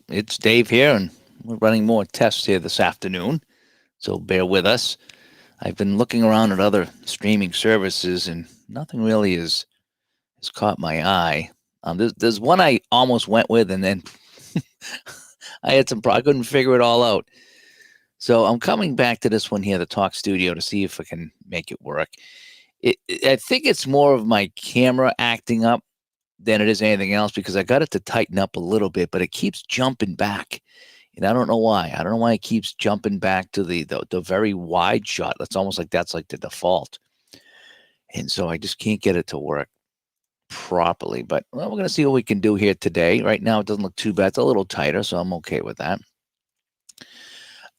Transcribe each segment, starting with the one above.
It's Dave here, and we're running more tests here this afternoon, so bear with us. I've been looking around at other streaming services, and nothing really has caught my eye. There's one I almost went with, and then I had I couldn't figure it all out. So I'm coming back to this one here, the Talk Studio, to see if I can make it work. I think it's more of my camera acting up than it is anything else because I got it to tighten up a little bit, but it keeps jumping back. And I don't know why. I don't know why it keeps jumping back to the very wide shot. That's almost like that's like the default. And so I just can't get it to work properly. But well, we're going to see what we can do here today. Right now, it doesn't look too bad. It's a little tighter, so I'm okay with that.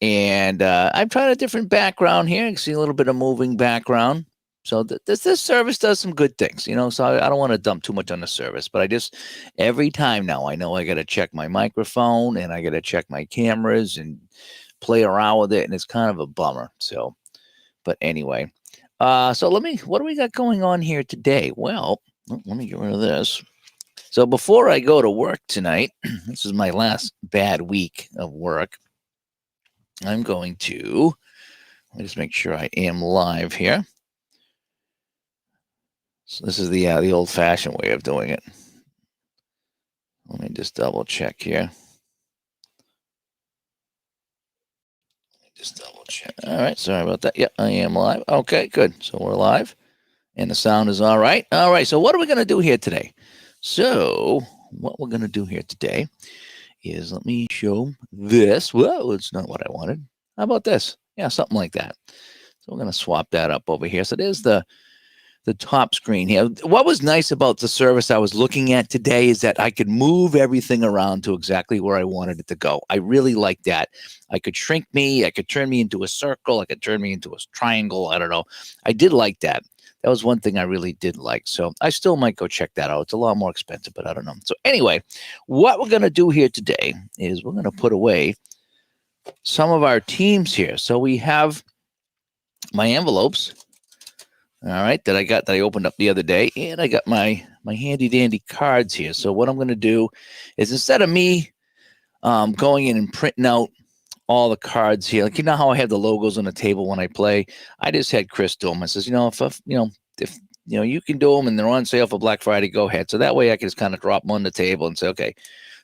And I've tried a different background here. You can see a little bit of moving background. So this service does some good things, So I don't want to dump too much on the service, but I just every time now I know I got to check my microphone and I got to check my cameras and play around with it, and it's kind of a bummer. So, but anyway, so what do we got going on here today? Well, let me get rid of this. So before I go to work tonight, this is my last bad week of work. I'm going to let me just make sure I am live here. So this is the old-fashioned way of doing it. Let me just double check here. All right, sorry about that. Yep, I am live. Okay, good. So we're live, and the sound is all right. All right, so what are we going to do here today? So what we're going to do here today is, let me show this. Whoa, it's not what I wanted. How about this? Yeah, something like that. So we're going to swap that up over here. So there's the top screen here. What was nice about the service I was looking at today is that I could move everything around to exactly where I wanted it to go. I really like that. I could shrink me. I could turn me into a circle. I could turn me into a triangle. I don't know. I did like that. That was one thing I really did like. So I still might go check that out. It's a lot more expensive, but I don't know. So anyway, what we're going to do here today is we're going to put away some of our teams here. So we have my envelopes. All right, that I opened up the other day, and I got my handy dandy cards here. So what I'm going to do is, instead of me going in and printing out all the cards here, like how I have the logos on the table when I play, I just had Chris do them. I says, if you can do them and they're on sale for Black Friday, go ahead. So that way I can just kind of drop them on the table and say, okay,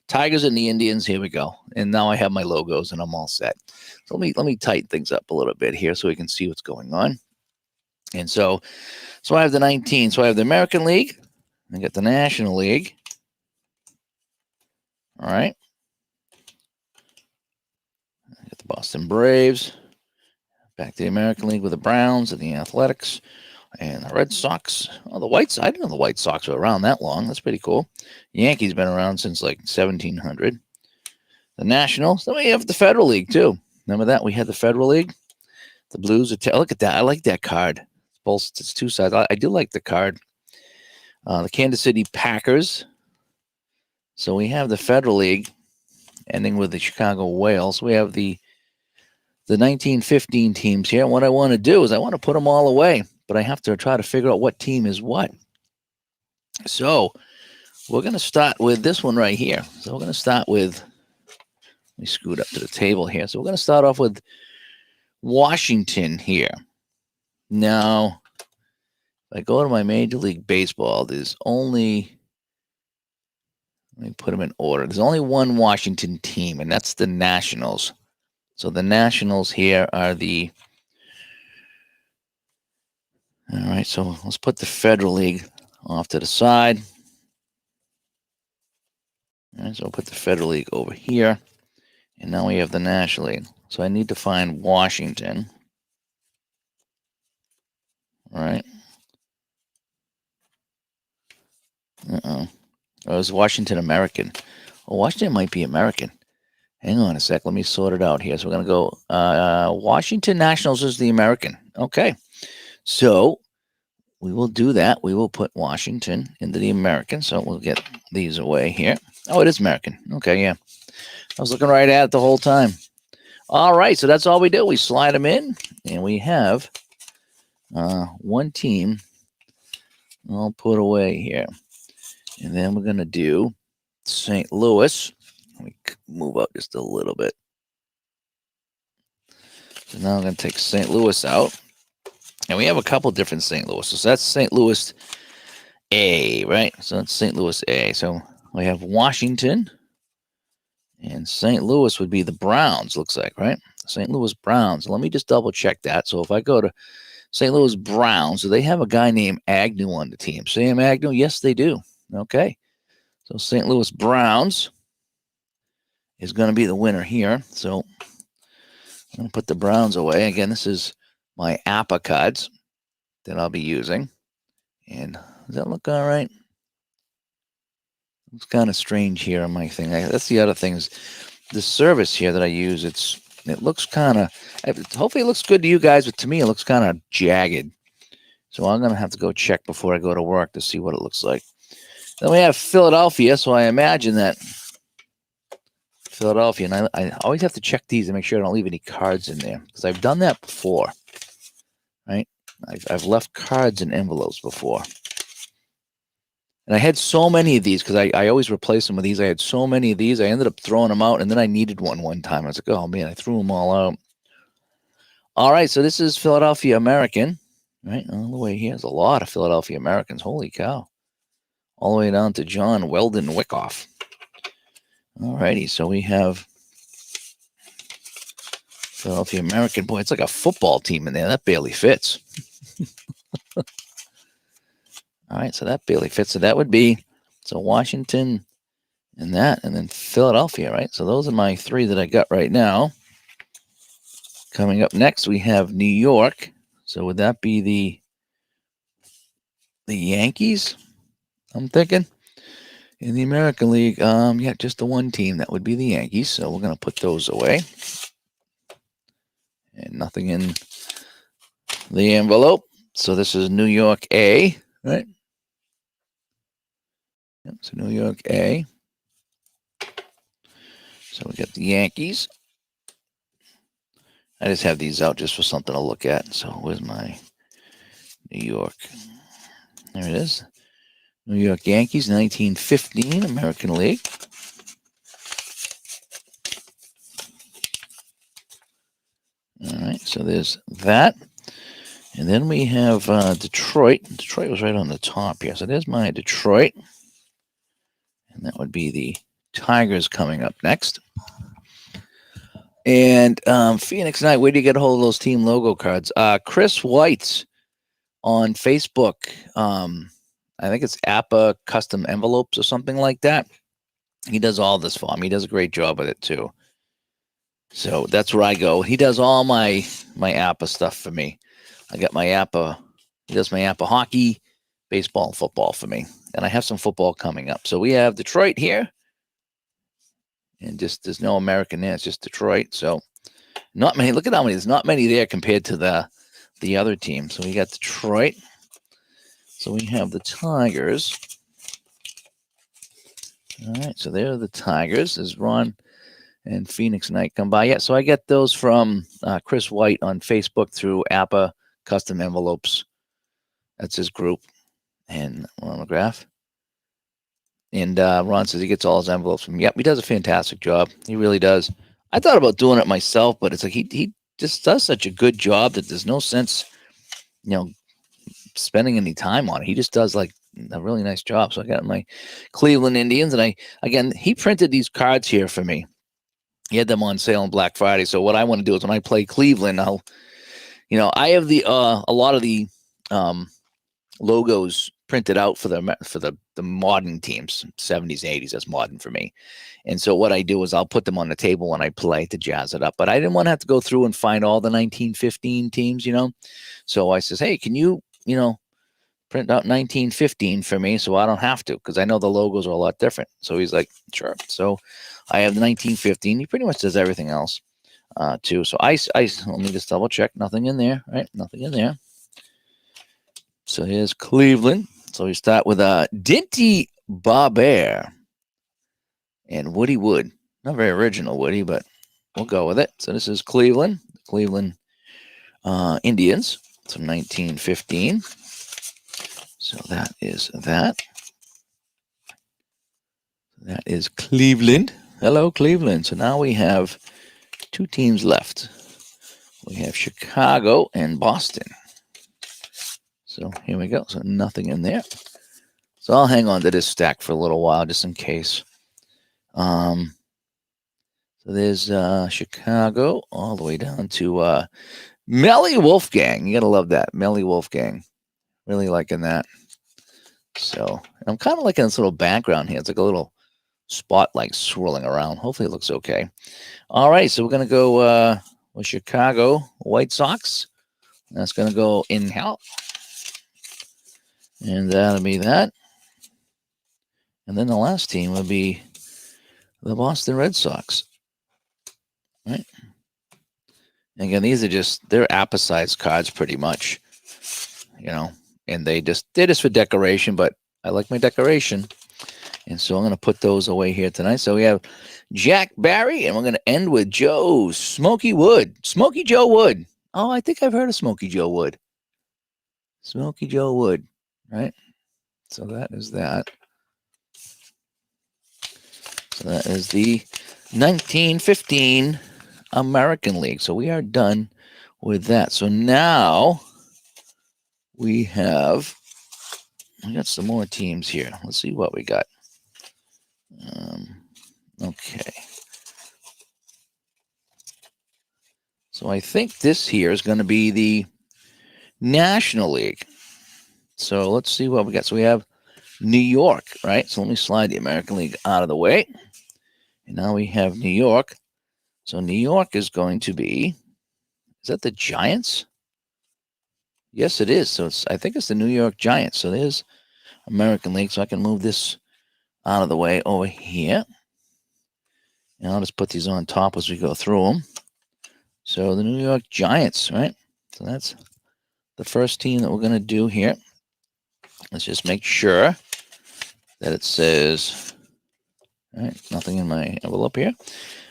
Tigers and the Indians, here we go. And now I have my logos and I'm all set. So let me tighten things up a little bit here so we can see what's going on. And so I have the 19. So I have the American League. I got the National League. All right. I got the Boston Braves. Back to the American League with the Browns and the Athletics and the Red Sox. Oh, the White Sox. I didn't know the White Sox were around that long. That's pretty cool. The Yankees been around since like 1700. The Nationals. Then we have the Federal League too. Remember that? We had the Federal League. The Blues. Look at that. I like that card. It's two sides. I do like the card. The Kansas City Packers. So we have the Federal League ending with the Chicago Whales. We have the 1915 teams here. And what I want to do is I want to put them all away, but I have to try to figure out what team is what. So we're going to start with this one right here. So we're going to start with, let me scoot up to the table here. So we're going to start off with Washington here. Now, if I go to my Major League Baseball, there's only, let me put them in order. There's only one Washington team, and that's the Nationals. So the Nationals here are the, all right, so let's put the Federal League off to the side. All right, so we'll put the Federal League over here. And now we have the National League. So I need to find Washington. All right. Oh, it's Washington American. Well, Washington might be American. Hang on a sec. Let me sort it out here. So we're going to go Washington Nationals is the American. Okay. So we will do that. We will put Washington into the American. So we'll get these away here. Oh, it is American. Okay, yeah. I was looking right at it the whole time. All right. So that's all we do. We slide them in, and we have one team I'll put away here. And then we're going to do St. Louis. Let me move out just a little bit. So now I'm going to take St. Louis out. And we have a couple different St. Louis. So that's St. Louis A, right? So that's St. Louis A. So we have Washington. And St. Louis would be the Browns, looks like, right? St. Louis Browns. Let me just double check that. So if I go to St. Louis Browns, do they have a guy named Agnew on the team? Sam Agnew? Yes, they do. Okay. So St. Louis Browns is going to be the winner here. So I'm going to put the Browns away. Again, this is my APA cards that I'll be using. And does that look all right? It's kind of strange here on my thing. That's the other thing is the service here that I use. It looks kind of, hopefully it looks good to you guys, but to me it looks kind of jagged. So I'm going to have to go check before I go to work to see what it looks like. Then we have Philadelphia, so I imagine that Philadelphia, and I always have to check these to make sure I don't leave any cards in there, because I've done that before, right? I've left cards in envelopes before. And I had so many of these because I always replace them with these. I had so many of these. I ended up throwing them out, and then I needed one time. I was like, oh, man, I threw them all out. All right, so this is Philadelphia American, right? All the way here. There's a lot of Philadelphia Americans. Holy cow. All the way down to John Weldon Wyckoff. All righty, so we have Philadelphia American. Boy, it's like a football team in there. That barely fits. All right, so that barely fits. So that would be, so Washington and that, and then Philadelphia, right? So those are my three that I got right now. Coming up next, we have New York. So would that be the Yankees? I'm thinking. In the American League, yeah, just the one team. That would be the Yankees. So we're going to put those away. And nothing in the envelope. So this is New York A, right? Yep, so New York A. So we got the Yankees. I just have these out just for something to look at. So where's my New York? There it is. New York Yankees, 1915 American League. All right, so there's that. And then we have Detroit. Detroit was right on the top here. So there's my Detroit. And that would be the Tigers coming up next. And Phoenix Knight, where do you get a hold of those team logo cards? Chris White's on Facebook. I think it's APA Custom Envelopes or something like that. He does all this for me. He does a great job with it too. So that's where I go. He does all my APA stuff for me. I got my APA. He does my APA hockey, baseball, and football for me. And I have some football coming up. So we have Detroit here. And just there's no American there. It's just Detroit. So not many. Look at how many. There's not many there compared to the other team. So we got Detroit. So we have the Tigers. All right. So there are the Tigers. As Ron and Phoenix Knight come by. Yeah. So I get those from Chris White on Facebook through APA Custom Envelopes. That's his group. And monograph. And Ron says he gets all his envelopes from. Yep, he does a fantastic job. He really does. I thought about doing it myself, but it's like he just does such a good job that there's no sense, spending any time on it. He just does like a really nice job. So I got my Cleveland Indians, and he printed these cards here for me. He had them on sale on Black Friday. So what I want to do is when I play Cleveland, I have a lot of the logos printed out for the modern teams, 70s, 80s. That's modern for me. And so what I do is I'll put them on the table when I play to jazz it up. But I didn't want to have to go through and find all the 1915 teams, So I says, hey, can you, print out 1915 for me so I don't have to, because I know the logos are a lot different. So he's like, sure. So I have the 1915. He pretty much does everything else too. So I let me just double check. Nothing in there, right? Nothing in there. So here's Cleveland. So we start with Dinty Barber and Woody Wood. Not very original, Woody, but we'll go with it. So this is Cleveland Indians. So 1915. So that is that. That is Cleveland. Hello, Cleveland. So now we have two teams left. We have Chicago and Boston. So here we go. So nothing in there. So I'll hang on to this stack for a little while just in case. So there's Chicago all the way down to Melly Wolfgang. You got to love that. Melly Wolfgang. Really liking that. So I'm kind of liking this little background here. It's like a little spotlight swirling around. Hopefully it looks okay. All right. So we're going to go with Chicago White Sox. That's going to go in out. And that'll be that. And then the last team would be the Boston Red Sox. Right. And again, these are they're apposite cards pretty much. You know, and they're just for decoration, but I like my decoration. And so I'm going to put those away here tonight. So we have Jack Barry, and we're going to end with Joe Smokey Wood. Smokey Joe Wood. Oh, I think I've heard of Smokey Joe Wood. Smokey Joe Wood, right? So that is that. So that is the 1915 American League. So we are done with that. So now we got some more teams here. Let's see what we got. Okay. So I think this here is going to be the National League. So let's see what we got. So we have New York, right? So let me slide the American League out of the way. And now we have New York. So New York is going to be, is that the Giants? Yes, it is. So I think it's the New York Giants. So there's American League. So I can move this out of the way over here. And I'll just put these on top as we go through them. So the New York Giants, right? So that's the first team that we're going to do here. Let's just make sure that it says, all right, nothing in my envelope here.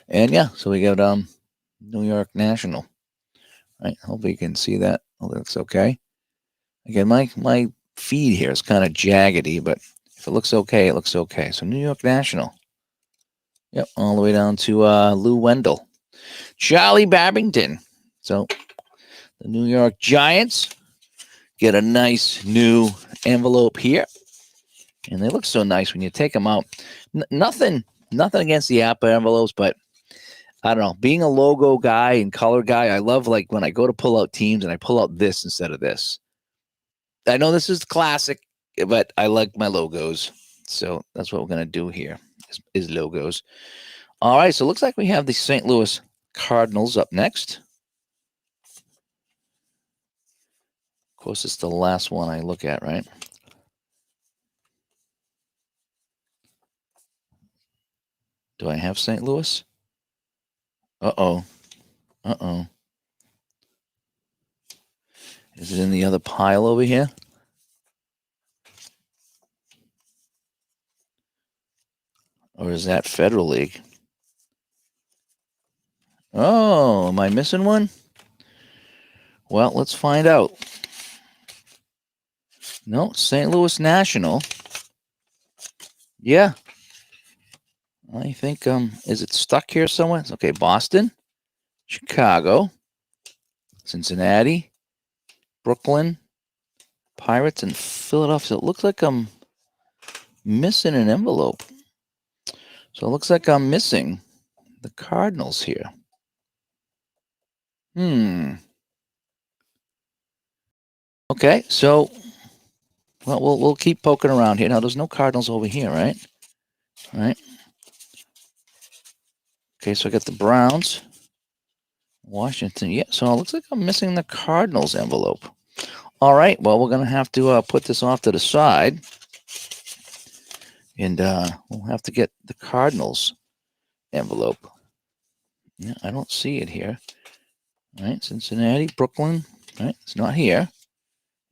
And yeah, so we got New York National. Right, hopefully you can see that. Oh, that looks okay. Again, my feed here is kind of jaggedy, but if it looks okay, it looks okay. So New York National. Yep, all the way down to Lou Wendell. Charlie Babington. So the New York Giants get a nice new envelope here. And they look so nice when you take them out. Nothing against the Apple envelopes, but I don't know. Being a logo guy and color guy, I love like when I go to pull out teams and I pull out this instead of this. I know this is classic, but I like my logos. So that's what we're going to do here is logos. All right. So it looks like we have the St. Louis Cardinals up next. Of course, it's the last one I look at, right? Do I have St. Louis? Uh-oh. Uh-oh. Is it in the other pile over here? Or is that Federal League? Oh, am I missing one? Well, let's find out. No, St. Louis National. Yeah. I think, is it stuck here somewhere? It's okay, Boston, Chicago, Cincinnati, Brooklyn, Pirates, and Philadelphia. So it looks like I'm missing an envelope. So it looks like I'm missing the Cardinals here. Okay, so well, we'll keep poking around here. Now, there's no Cardinals over here, right? All right. Okay, so I got the Browns, Washington. Yeah, so it looks like I'm missing the Cardinals envelope. All right, well, we're going to have to put this off to the side. And we'll have to get the Cardinals envelope. Yeah, I don't see it here. All right, Cincinnati, Brooklyn. All right, it's not here.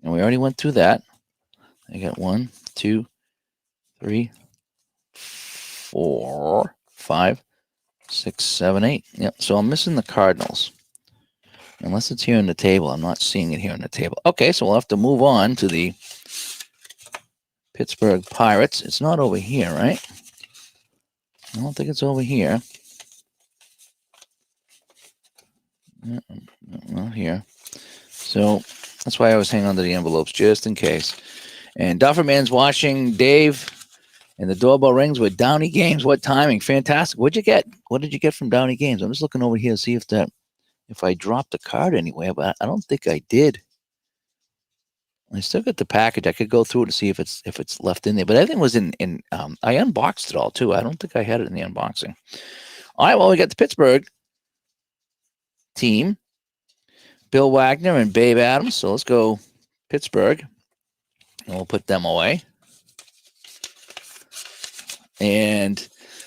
And we already went through that. I got 1, 2, 3, 4, 5, 6, 7, 8. Yep, so I'm missing the Cardinals. Unless it's here on the table. I'm not seeing it here on the table. Okay, so we'll have to move on to the Pittsburgh Pirates. It's not over here, right? I don't think it's over here. Not here. So that's why I always hang on to the envelopes just in case. And Dufferman's watching Dave, and the doorbell rings with Downey Games. What timing? Fantastic. What'd you get? What did you get from Downey Games? I'm just looking over here to see if I dropped a card anywhere, but I don't think I did. I still got the package. I could go through it and see if it's left in there. But everything was in. I unboxed it all too. I don't think I had it in the unboxing. All right. Well, we got the Pittsburgh team, Bill Wagner and Babe Adams. So let's go Pittsburgh, and we'll put them away. And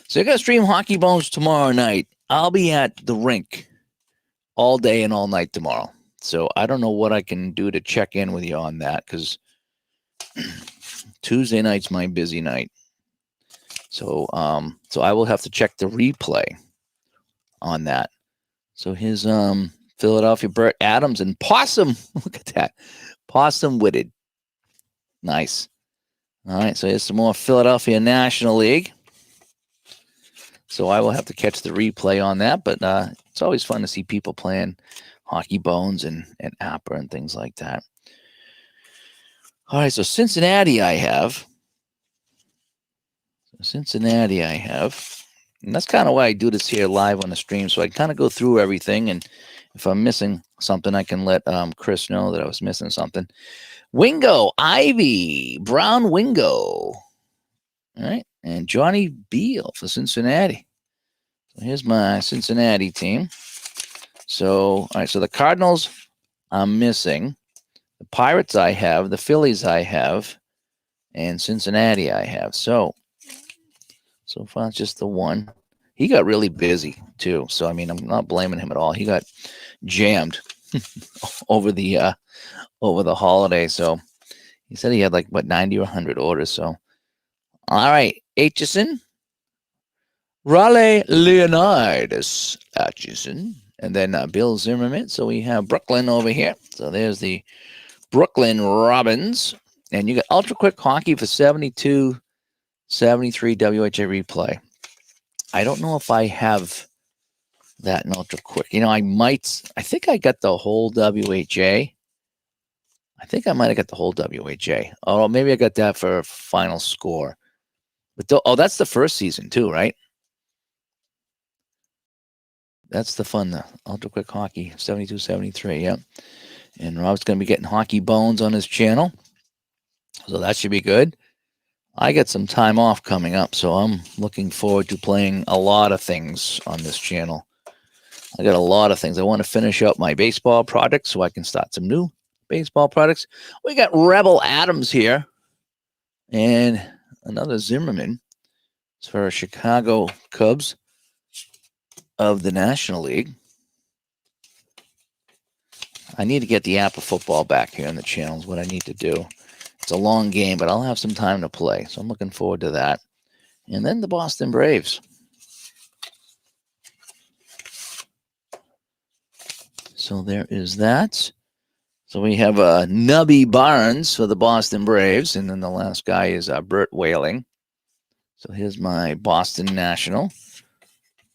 so you're gonna stream Hockey Bones tomorrow night. I'll be at the rink all day and all night tomorrow. So I don't know what I can do to check in with you on that, because Tuesday night's my busy night. So I will have to check the replay on that. So his Philadelphia Bert Adams and Possum. Look at that. Possum Witted. Nice. All right, so here's some more Philadelphia National League. So I will have to catch the replay on that, but it's always fun to see people playing Hockey Bones and Apper and things like that. All right, so Cincinnati I have. And that's kind of why I do this here live on the stream, so I kind of go through everything, and if I'm missing something, I can let Chris know that I was missing something. Wingo, Ivy, Brown Wingo. All right, and Johnny Beal for Cincinnati. So here's my Cincinnati team. So, all right, so the Cardinals I'm missing. The Pirates I have. The Phillies I have. And Cincinnati I have. So far it's just the one. He got really busy too. So, I mean, I'm not blaming him at all. He got jammed over the holiday. So he said he had like, 90 or 100 orders. So, all right, Aitchison. Raleigh Leonidas Atchison. And then Bill Zimmerman. So we have Brooklyn over here. So there's the Brooklyn Robins. And you got Ultra Quick Hockey for 72, 73 WHA replay. I don't know if I have that in Ultra Quick. I think I got the whole WHA. I think I might have got the whole WHA. Oh, maybe I got that for Final Score. But that's the first season too, right? That's the fun, the Ultra Quick Hockey, 72, 73, yeah. And Rob's going to be getting Hockey Bones on his channel. So that should be good. I got some time off coming up, so I'm looking forward to playing a lot of things on this channel. I got a lot of things. I want to finish up my baseball project so I can start some new baseball products. We got Rebel Adams here and another Zimmerman. It's for Chicago Cubs of the National League. I need to get the app of football back here on the channel is what I need to do. It's a long game, but I'll have some time to play. So I'm looking forward to that. And then the Boston Braves. So there is that. So we have Nubby Barnes for the Boston Braves. And then the last guy is Bert Whaling. So here's my Boston National.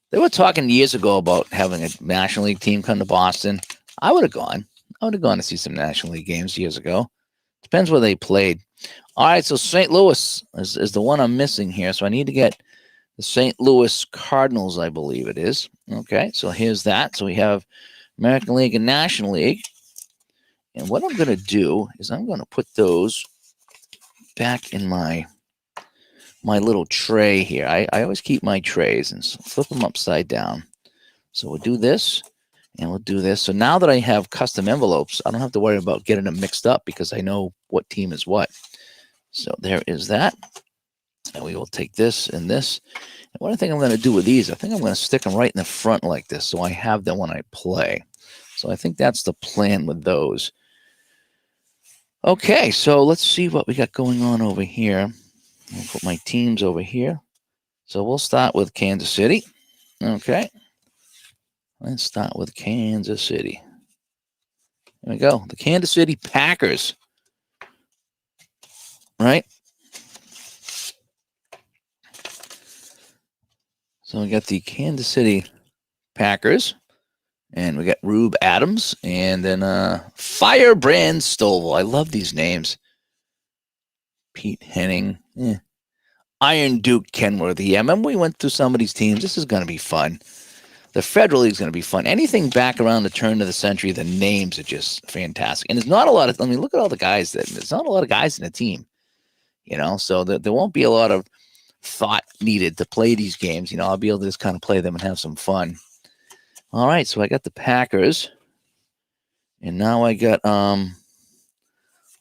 They were talking years ago about having a National League team come to Boston. I would have gone. I would have gone to see some National League games years ago. Depends where they played. All right, so St. Louis is the one I'm missing here. So I need to get the St. Louis Cardinals, I believe it is. Okay, so here's that. So we have American League and National League. And what I'm going to do is I'm going to put those back in my little tray here. I always keep my trays and flip them upside down. So we'll do this and we'll do this. So now that I have custom envelopes, I don't have to worry about getting them mixed up because I know what team is what. So there is that. And we will take this and this. And what I think I'm going to do with these, I think I'm going to stick them right in the front like this so I have them when I play. So I think that's the plan with those. Okay, so let's see what we got going on over here. I'll put my teams over here. So we'll start with Kansas City. Okay. Let's start with Kansas City. There we go. The Kansas City Packers. Right? So we got the Kansas City Packers, and we got Rube Adams, and then Firebrand Stovall. I love these names. Pete Henning, Iron Duke Kenworthy. Yeah, remember we went through some of these teams. This is going to be fun. The Federal League is going to be fun. Anything back around the turn of the century, the names are just fantastic. And there's not a lot of, I mean, look at all the guys there's not a lot of guys in the team, so there won't be a lot of thought needed to play these games. I'll be able to just kind of play them and have some fun. All right, so I got the Packers. And now I got,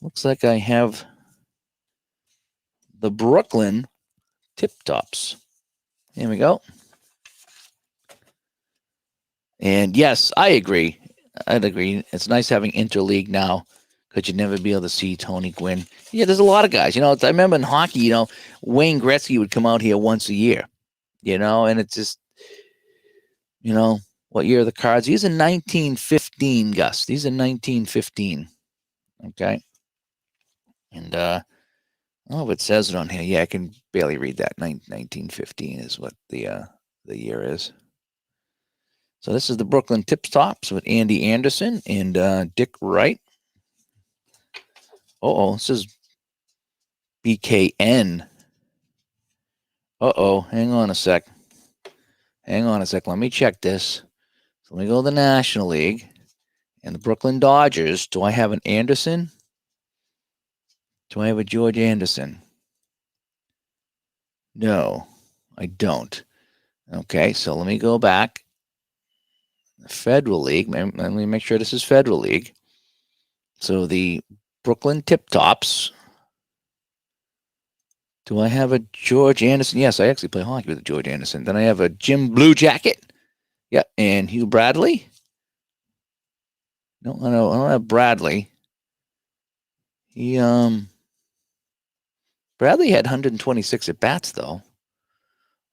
looks like I have the Brooklyn Tip Tops. Here we go. And yes, I'd agree. It's nice having interleague now because you'd never be able to see Tony Gwynn. Yeah, there's a lot of guys. I remember in hockey, Wayne Gretzky would come out here once a year, and it's just, what year are the cards? These are 1915, Gus. These are 1915. Okay. And, oh, it says it on here. Yeah, I can barely read that. 1915 is what the year is. So this is the Brooklyn Tip Tops with Andy Anderson and Dick Wright. This is BKN. Hang on a sec. Let me check this. So let me go to the National League and the Brooklyn Dodgers. Do I have an Anderson? Do I have a George Anderson? No, I don't. Okay, so let me go back. Federal League. Let me make sure this is Federal League. So the Brooklyn Tip Tops. Do I have a George Anderson? Yes, I actually play hockey with a George Anderson. Then I have a Jim Blue Jacket. Yeah, and Hugh Bradley. No, I don't have Bradley. Bradley had 126 at bats though.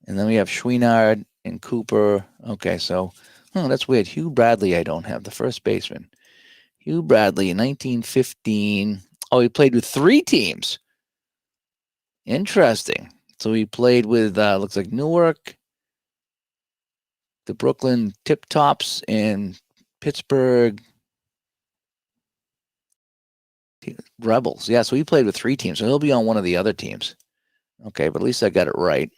And then we have Chouinard and Cooper. Okay, so that's weird. Hugh Bradley, I don't have, the first baseman. Hugh Bradley in 1915. Oh, he played with 3 teams. Interesting. So he played with, looks like Newark, the Brooklyn Tip Tops, and Pittsburgh Rebels. Yeah, so he played with 3 teams. So he'll be on one of the other teams. Okay, but at least I got it right.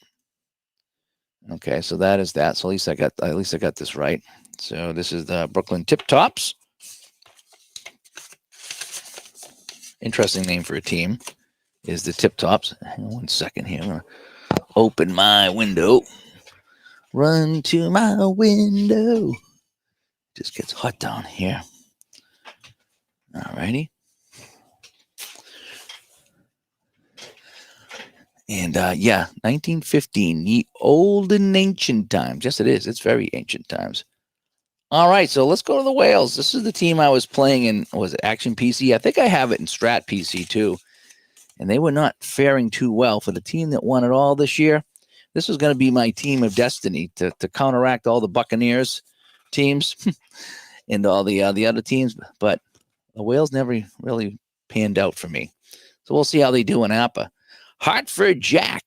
Okay, so that is that. So at least I got this right. So this is the Brooklyn Tip Tops. Interesting name for a team is the Tip Tops. Hang on 1 second here. I'm gonna open my window. Run to my window. Just gets hot down here. Alrighty. And 1915, the olden ancient times. Yes, it is. It's very ancient times. All right, so let's go to the Whales. This is the team I was playing in, was it Action PC? I think I have it in Strat PC too. And they were not faring too well for the team that won it all this year. This was going to be my team of destiny to counteract all the Buccaneers teams and all the other teams. But the Whales never really panned out for me. So we'll see how they do in APA. Hartford Jack.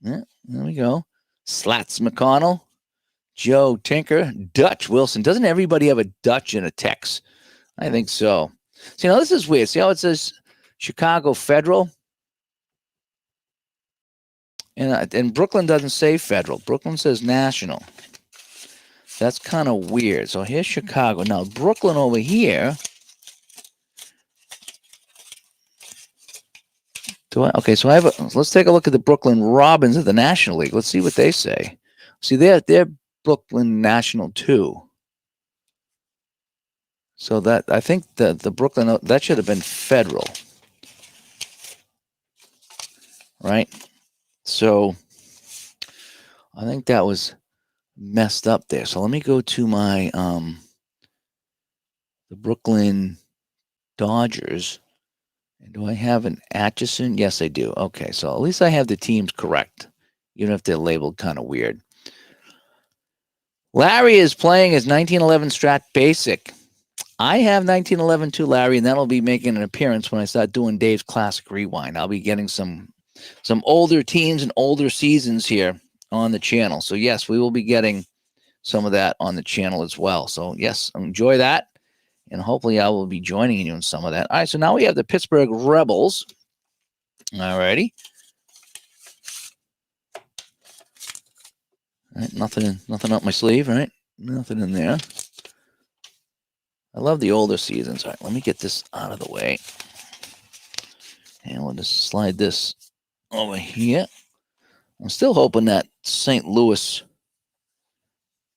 Yeah, there we go. Slats McConnell. Joe Tinker. Dutch Wilson. Doesn't everybody have a Dutch in a Tex? I think so. See, now this is weird. See how it says Chicago Federal? And Brooklyn doesn't say Federal. Brooklyn says National. That's kind of weird. So here's Chicago. Now, Brooklyn over here. Okay, so let's take a look at the Brooklyn Robins of the National League. Let's see what they say. See, they're Brooklyn National too. So that, I think the Brooklyn, that should have been Federal. Right? So I think that was messed up there. So let me go to my the Brooklyn Dodgers. And do I have an Atchison? Yes, I do. Okay, so at least I have the teams correct, even if they're labeled kind of weird. Larry is playing his 1911 Strat Basic. I have 1911 too, Larry, and that'll be making an appearance when I start doing Dave's Classic Rewind. I'll be getting some older teams and older seasons here on the channel. So yes, we will be getting some of that on the channel as well. So yes, enjoy that. And hopefully I will be joining you in some of that. All right, so now we have the Pittsburgh Rebels. All righty. Right, nothing up my sleeve, right? Nothing in there. I love the older seasons. All right, let me get this out of the way. And we'll just slide this over here. I'm still hoping that St. Louis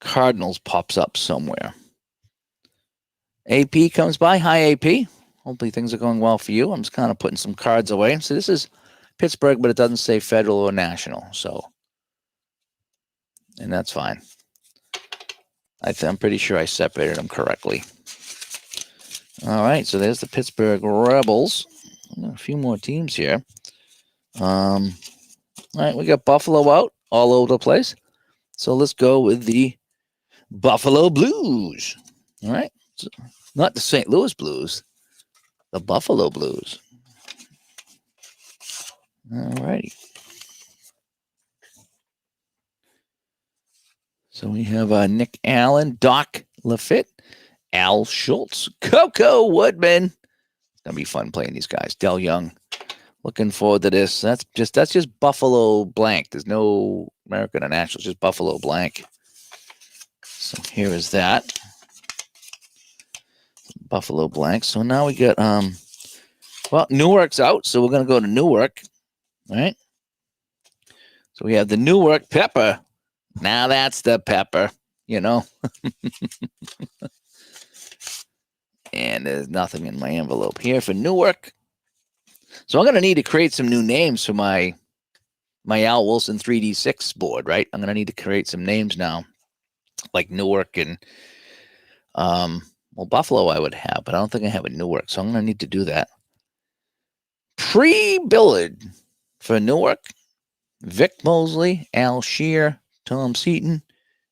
Cardinals pops up somewhere. AP comes by. Hi, AP. Hopefully things are going well for you. I'm just kind of putting some cards away. So this is Pittsburgh, but it doesn't say federal or national. So, and that's fine. I'm pretty sure I separated them correctly. All right, so there's the Pittsburgh Rebels. A few more teams here. All right, we got Buffalo out all over the place. So let's go with the Buffalo Blues. All right, so not the St. Louis Blues, the Buffalo Blues. All righty. So we have Nick Allen, Doc Lafitte, Al Schultz, Coco Woodman. It's gonna be fun playing these guys. Del Young. Looking forward to this. That's just Buffalo blank. There's no American or national, it's just Buffalo blank. So here is that. Buffalo blank. So now we got well, Newark's out, so we're gonna go to Newark. All right. So we have the Newark Pepper. Now that's the pepper, you know. And there's nothing in my envelope here for Newark. So I'm going to need to create some new names for my Al Wilson 3D6 board, right? I'm going to need to create some names now, like Newark and, well, Buffalo I would have, but I don't think I have a Newark, so I'm going to need to do that. Pre-Billard for Newark, Vic Mosley, Al Shear, Tom Seaton,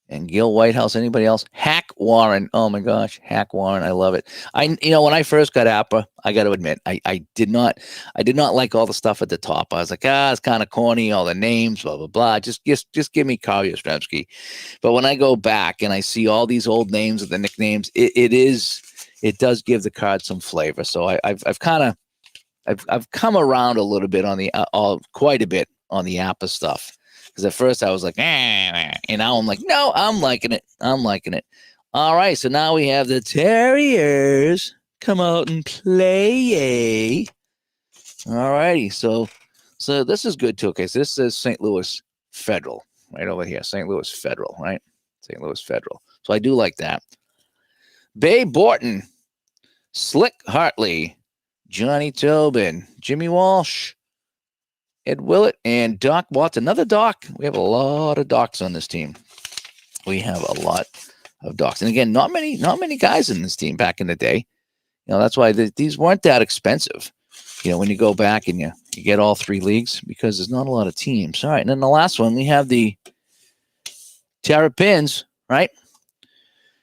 and Gil Whitehouse. Anybody else? Hack Warren. Oh my gosh, Hack Warren. I love it. When I first got APA, I got to admit, I did not like all the stuff at the top. I was like, it's kind of corny, all the names, blah blah blah. Just give me Carl Yastrzemski. But when I go back and I see all these old names and the nicknames, it does give the card some flavor. So I've come around a little bit on the quite a bit on the APA stuff. Because at first I was like, and now I'm like, no, I'm liking it. I'm liking it. All right, so now we have the Terriers come out and play. All righty, so this is good too. Okay, so this says St. Louis Federal right over here. St. Louis Federal, right? St. Louis Federal. So I do like that. Babe Borton, Slick Hartley, Johnny Tobin, Jimmy Walsh, Ed Willett, and Doc Watts. Another Doc. We have a lot of Docs on this team. We have a lot of Docs. And again, not many guys in this team back in the day. That's why these weren't that expensive. When you go back and you get all three leagues, because there's not a lot of teams. All right, and then the last one, we have the Terrapins, right?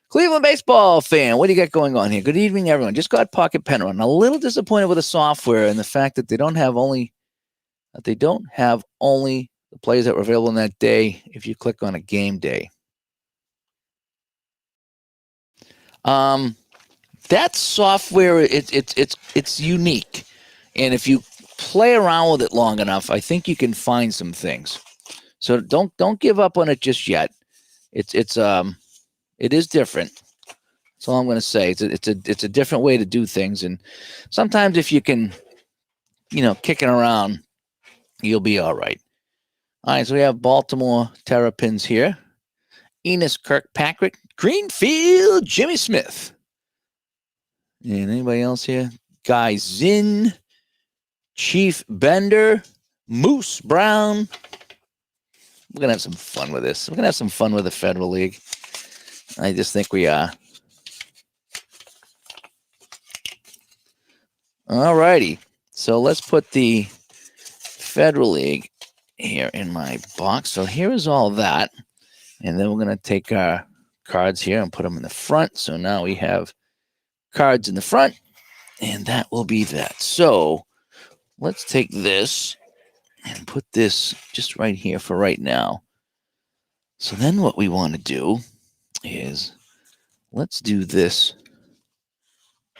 Cleveland baseball fan, what do you got going on here? Good evening, everyone. Just got Pocket Pen on. A little disappointed with the software and the fact that they don't have only the players that were available on that day if you click on a game day. That software, it's unique. And if you play around with it long enough, I think you can find some things. So don't give up on it just yet. It is different. That's all I'm going to say. It's a different way to do things. And sometimes if you can, kick it around, you'll be all right. All right, so we have Baltimore Terrapins here. Enos Kirkpatrick, Greenfield, Jimmy Smith. And anybody else here? Guy Zinn, Chief Bender, Moose Brown. We're going to have some fun with this. We're going to have some fun with the Federal League. I just think we are. All righty. So let's put the Federal League here in my box. So here is all that. And then we're going to take our cards here and put them in the front. So now we have cards in the front. And that will be that. So let's take this and put this just right here for right now. So then what we want to do is let's do this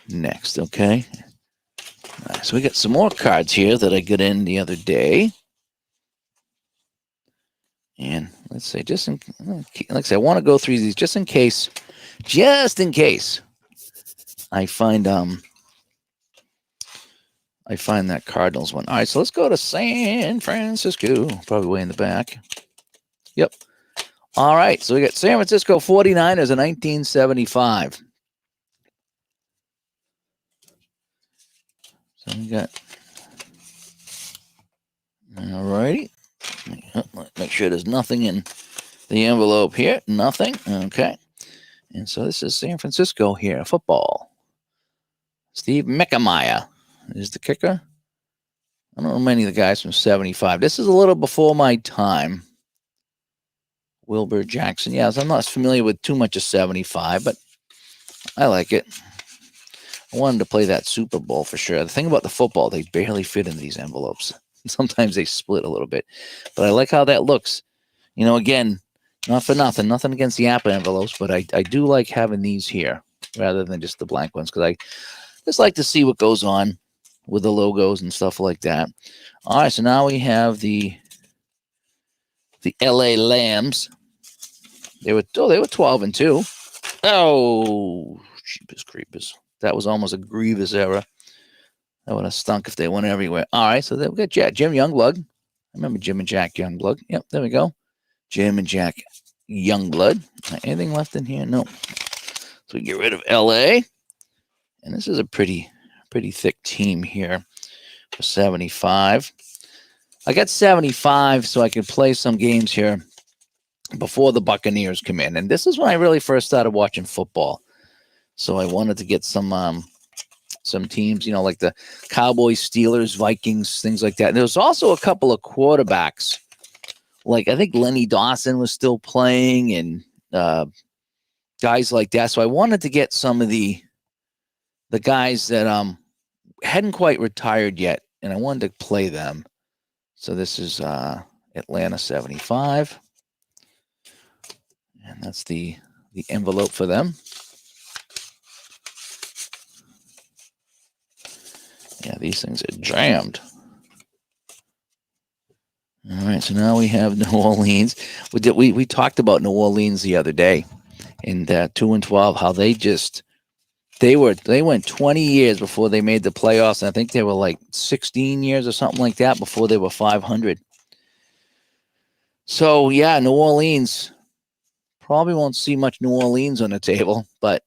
next, okay? All right, so we got some more cards here that I got in the other day. And let's say like I say, I want to go through these just in case I find that Cardinals one. All right, so let's go to San Francisco, probably way in the back. Yep. All right, so we got San Francisco 49ers in 1975. So we got, all righty. Make sure there's nothing in the envelope here. Nothing. Okay. And so this is San Francisco here, football. Steve Meckermeyer is the kicker. I don't know many of the guys from 75. This is a little before my time. Wilbur Jackson. Yes, I'm not familiar with too much of 75, but I like it. I wanted to play that Super Bowl for sure. The thing about the football, they barely fit in these envelopes. Sometimes they split a little bit. But I like how that looks. You know, again, not for nothing against the Apple envelopes, but I do like having these here rather than just the blank ones because I just like to see what goes on with the logos and stuff like that. All right, so now we have the LA Lambs. They were 12-2. Oh, cheapest creepers. That was almost a grievous error. That would have stunk if they went everywhere. All right, so then we got Jim Youngblood. I remember Jim and Jack Youngblood. Yep, there we go. Jim and Jack Youngblood. Anything left in here? No. So we get rid of LA. And this is a pretty thick team here for 75. I got 75 so I could play some games here before the Buccaneers come in. And this is when I really first started watching football. So I wanted to get some teams, you know, like the Cowboys, Steelers, Vikings, things like that. And there was also a couple of quarterbacks. Like I think Lenny Dawson was still playing and guys like that. So I wanted to get some of the guys that hadn't quite retired yet, and I wanted to play them. So this is Atlanta 75. And that's the envelope for them. Yeah, these things are jammed. All right, so now we have New Orleans. We talked about New Orleans the other day in 2-12, how they went 20 years before they made the playoffs, and I think they were like 16 years or something like that before they were 500. So yeah, New Orleans probably won't see much New Orleans on the table, but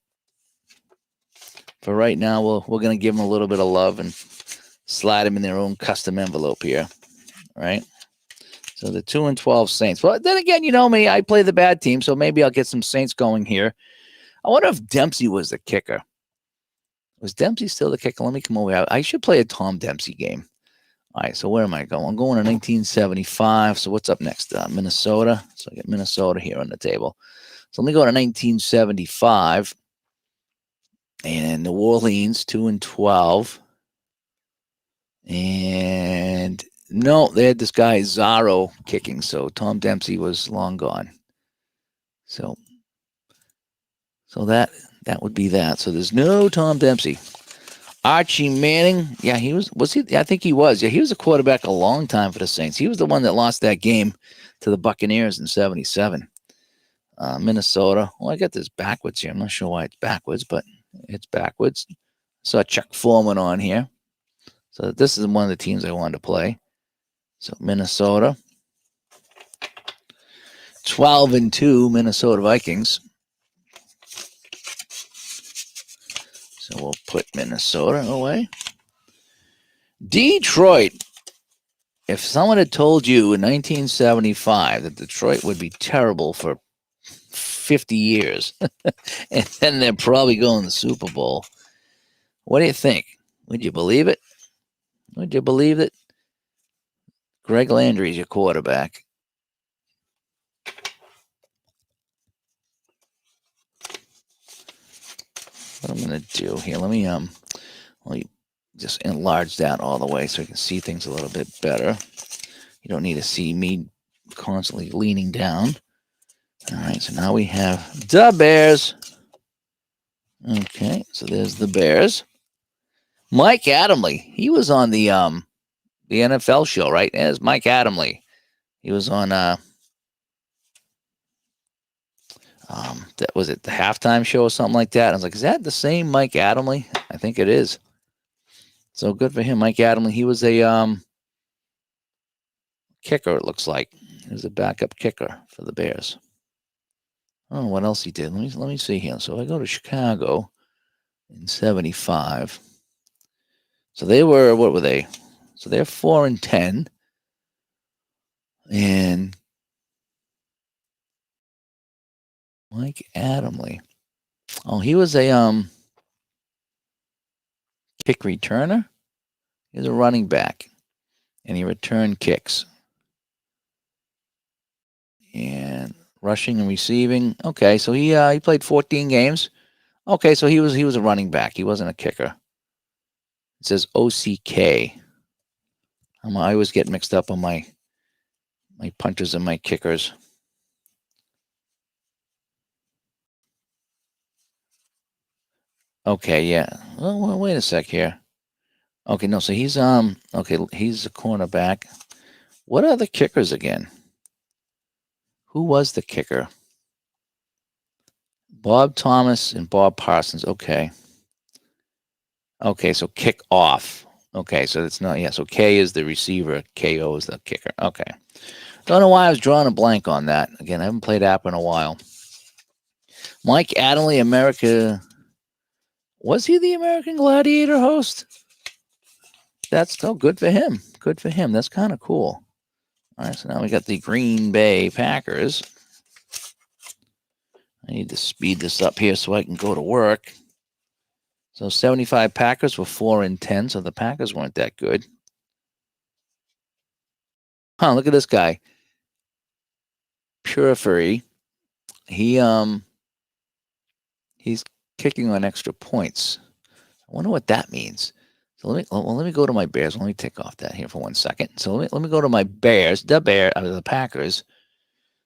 for right now, we're going to give them a little bit of love and slide them in their own custom envelope here, right? So the 2-12 Saints. Well, then again, you know me, I play the bad team, so maybe I'll get some Saints going here. I wonder if Dempsey was the kicker. Was Dempsey still the kicker? Let me come over here. I should play a Tom Dempsey game. All right, so where am I going? I'm going to 1975. So what's up next? Minnesota. So I get Minnesota here on the table. So let me go to 1975. And New Orleans, 2-12. And no, they had this guy, Zorro, kicking. So Tom Dempsey was long gone. So that would be that. So there's no Tom Dempsey. Archie Manning, yeah, was he? I think he was. Yeah, he was a quarterback a long time for the Saints. He was the one that lost that game to the Buccaneers in 77. Minnesota. Well, I got this backwards here. I'm not sure why it's backwards, but it's backwards. Saw Chuck Foreman on here. So this is one of the teams I wanted to play. So Minnesota. 12-2 Minnesota Vikings. So we'll put Minnesota away. Detroit. If someone had told you in 1975 that Detroit would be terrible for 50 years, and then they're probably going to the Super Bowl, what do you think? Would you believe it? Would you believe that Greg Landry is your quarterback? What I'm going to do here, let me just enlarge that all the way so you can see things a little bit better. You don't need to see me constantly leaning down. All right, so now we have the Bears. Okay, so there's the Bears. Mike Adamle, he was on the NFL show, right? There's Mike Adamle. He was on that was it the halftime show or something like that. I was like, is that the same Mike Adamle? I think it is. So good for him, Mike Adamle. He was a kicker, it looks like. He was a backup kicker for the Bears. Oh, what else he did? Let me see here. So I go to Chicago in '75. So they were, what were they? So they're 4-10. And Mike Adamle. Oh, he was a kick returner. He was a running back, and he returned kicks. And rushing and receiving. Okay, so he played 14 games. Okay, so he was a running back. He wasn't a kicker. It says OCK. I always get mixed up on my punters and my kickers. Okay, yeah. Well, wait a sec here. Okay, no, so he's okay, he's a cornerback. What are the kickers again? Who was the kicker? Bob Thomas and Bob Parsons. Okay. Okay, so kick off. Okay, so it's not, yeah, so K is the receiver, KO is the kicker. Okay. Don't know why I was drawing a blank on that. Again, I haven't played app in a while. Mike Adamle, America. Was he the American Gladiator host? That's so good for him. Good for him. That's kind of cool. All right, so now we got the Green Bay Packers. I need to speed this up here so I can go to work. So 75 Packers were 4-10, so the Packers weren't that good. Huh, look at this guy. Purifury. He's kicking on extra points. I wonder what that means. So let me go to my Bears. Let me take off that here for 1 second. So let me go to my Bears, the Packers.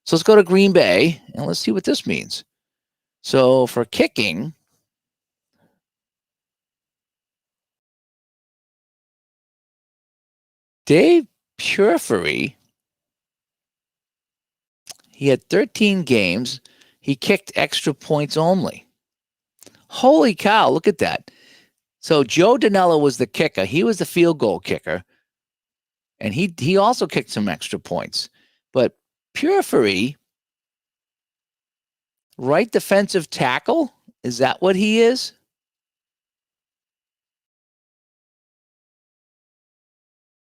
So let's go to Green Bay and let's see what this means. So for kicking, Dave Purifury, he had 13 games. He kicked extra points only. Holy cow, look at that. So Joe Danello was the kicker. He was the field goal kicker. And he also kicked some extra points. But Purifury, right defensive tackle, is that what he is?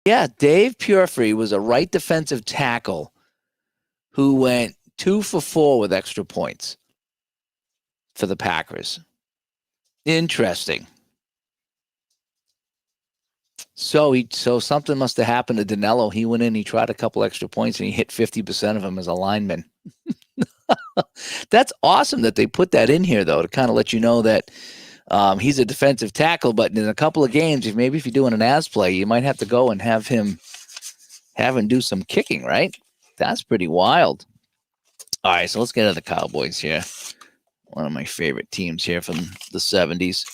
Yeah, Dave Purifury was a right defensive tackle who went 2 for 4 with extra points for the Packers. Interesting. So something must have happened to Danello. He went in, he tried a couple extra points, and he hit 50% of them as a lineman. That's awesome that they put that in here, though, to kind of let you know that he's a defensive tackle. But in a couple of games, if you're doing an as play, you might have to go and have him do some kicking, right? That's pretty wild. All right, so let's get to the Cowboys here. One of my favorite teams here from the 70s.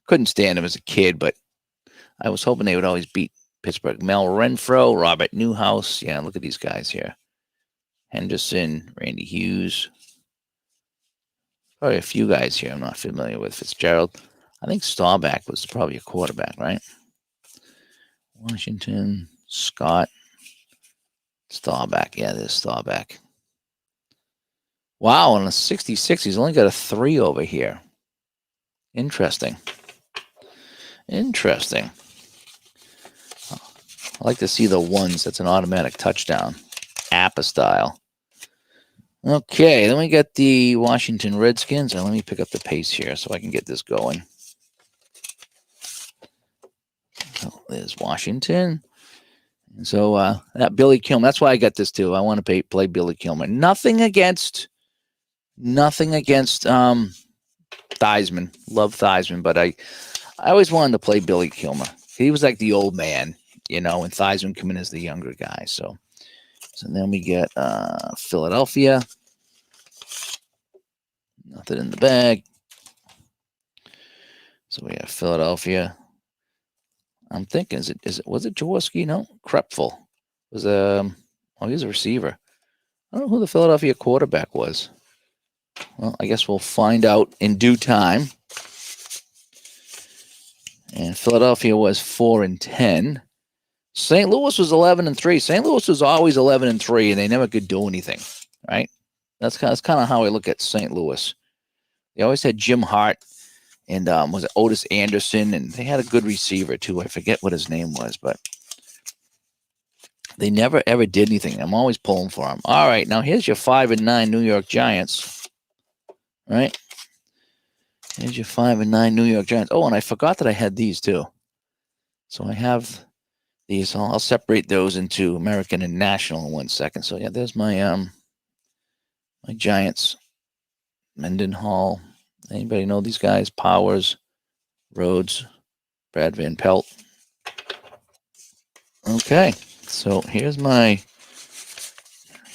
Couldn't stand them as a kid, but I was hoping they would always beat Pittsburgh. Mel Renfro, Robert Newhouse. Yeah, look at these guys here. Henderson, Randy Hughes. Probably a few guys here I'm not familiar with. Fitzgerald. I think Staubach was probably a quarterback, right? Washington, Scott, Staubach. Yeah, there's Staubach. Wow, on a 66, he's only got a 3 over here. Interesting. Interesting. I like to see the 1s. That's an automatic touchdown. Appa style. Okay, then we got the Washington Redskins. And let me pick up the pace here so I can get this going. So there's Washington. And so that Billy Kilmer, that's why I got this too. I want to play Billy Kilmer. Nothing against Theismann. Love Theismann, but I always wanted to play Billy Kilmer. He was like the old man, and Theismann come in as the younger guy. So then we get Philadelphia. Nothing in the bag. So we have Philadelphia. I'm thinking, was it Jaworski? No, Krepfel was he's a receiver. I don't know who the Philadelphia quarterback was. Well, I guess we'll find out in due time. And Philadelphia was 4-10. St. Louis was 11-3. St. Louis was always 11-3, and they never could do anything, right? That's kind of how I look at St. Louis. They always had Jim Hart and was it Otis Anderson, and they had a good receiver too. I forget what his name was, but they never ever did anything. I'm always pulling for them. All right, now here's your 5-9 New York Giants. Right? Here's your 5-9 New York Giants. Oh, and I forgot that I had these too. So I have these. I'll separate those into American and National in 1 second. So yeah, there's my my Giants. Mendenhall. Anybody know these guys? Powers, Rhodes, Brad Van Pelt. Okay, so here's my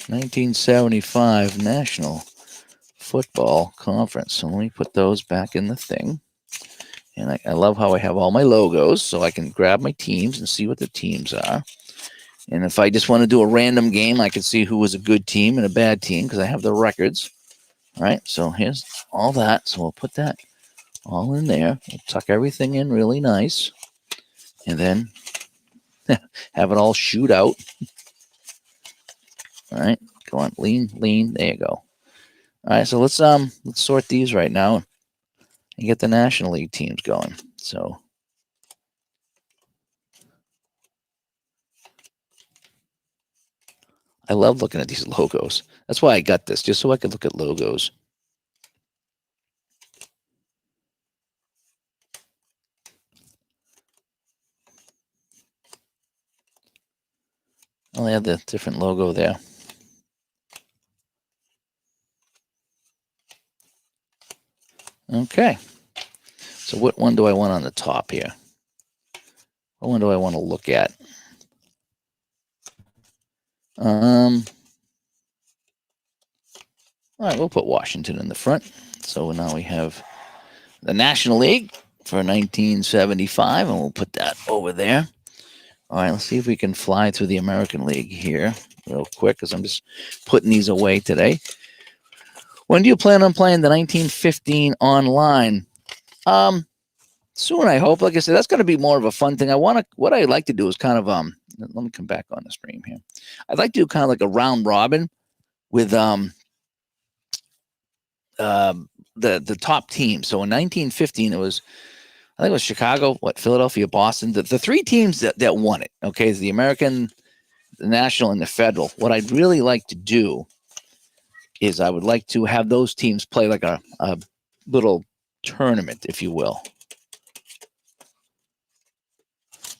1975 National Football Conference. So let me put those back in the thing. And I love how I have all my logos, so I can grab my teams and see what the teams are. And if I just want to do a random game, I can see who was a good team and a bad team because I have the records. All right, so here's all that. So we'll put that all in there. We'll tuck everything in really nice. And then have it all shoot out. All right, go on, lean. There you go. All right, so let's sort these right now and get the National League teams going. So I love looking at these logos. That's why I got this, just so I could look at logos. I'll add the different logo there. Okay. So what one do I want on the top here? What one do I want to look at? All right, we'll put Washington in the front. So now we have the National League for 1975, and we'll put that over there. All right, let's see if we can fly through the American League here real quick, because I'm just putting these away today. When do you plan on playing the 1915 online? Soon, I hope. Like I said, that's going to be more of a fun thing. What I'd like to do is kind of let me come back on the stream here. I'd like to do kind of like a round robin with the top team. So in 1915, I think it was Chicago, Philadelphia, Boston. The three teams that won it, okay, is the American, the National, and the Federal. What I'd really like to do is I would like to have those teams play like a little tournament, if you will.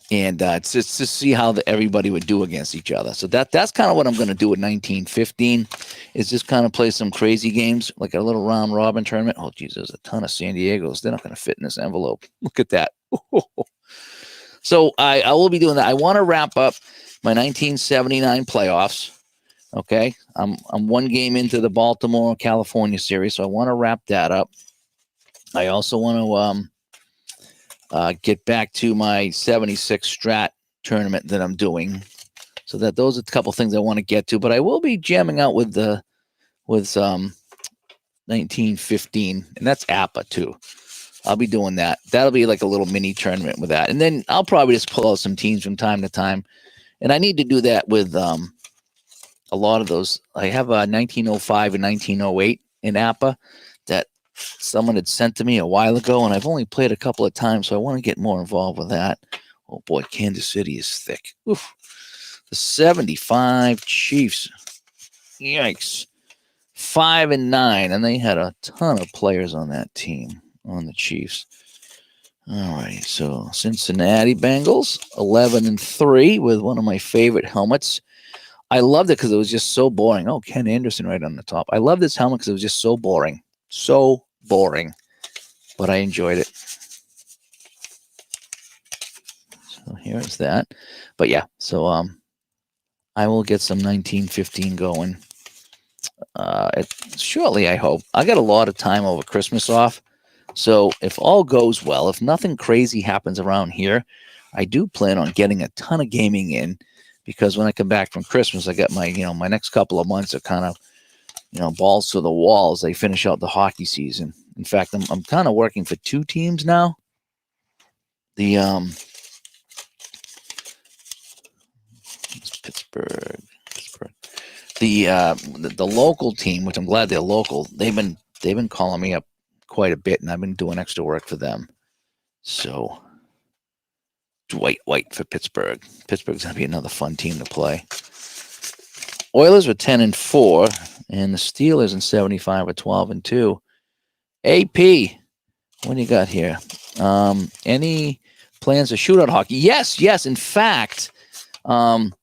And it's just to see how everybody would do against each other. So that's kind of what I'm going to do with 1915 is just kind of play some crazy games, like a little round robin tournament. Oh, geez, there's a ton of San Diegos. They're not going to fit in this envelope. Look at that. So I will be doing that. I want to wrap up my 1979 playoffs. Okay, I'm one game into the Baltimore, California series, so I want to wrap that up. I also want to get back to my 76 Strat tournament that I'm doing. So those are a couple things I want to get to, but I will be jamming out with 1915, and that's APA too. I'll be doing that. That'll be like a little mini tournament with that. And then I'll probably just pull out some teams from time to time. And I need to do that with a lot of those. I have 1905 and 1908 in APA that someone had sent to me a while ago, and I've only played a couple of times, so I want to get more involved with that. Oh boy, Kansas City is thick. Oof. The 75 Chiefs. Yikes. 5-9, and they had a ton of players on that team, on the Chiefs. All right, so Cincinnati Bengals, 11-3 with one of my favorite helmets. I loved it because it was just so boring. Oh, Ken Anderson right on the top. I love this helmet because it was just so boring. So boring, but I enjoyed it. So here's that. But yeah, so I will get some 1915 going. shortly, I hope. I got a lot of time over Christmas off. So if all goes well, if nothing crazy happens around here, I do plan on getting a ton of gaming in, because when I come back from Christmas, I got my next couple of months are kind of, balls to the walls. They finish out the hockey season. In fact, I'm kind of working for two teams now. The Pittsburgh. The local team, which I'm glad they're local, they've been calling me up quite a bit, and I've been doing extra work for them. So Dwight White for Pittsburgh. Pittsburgh's gonna be another fun team to play. Oilers are 10-4, and the Steelers in 75 are 12-2. AP, what do you got here? Any plans to shootout hockey? Yes. In fact, but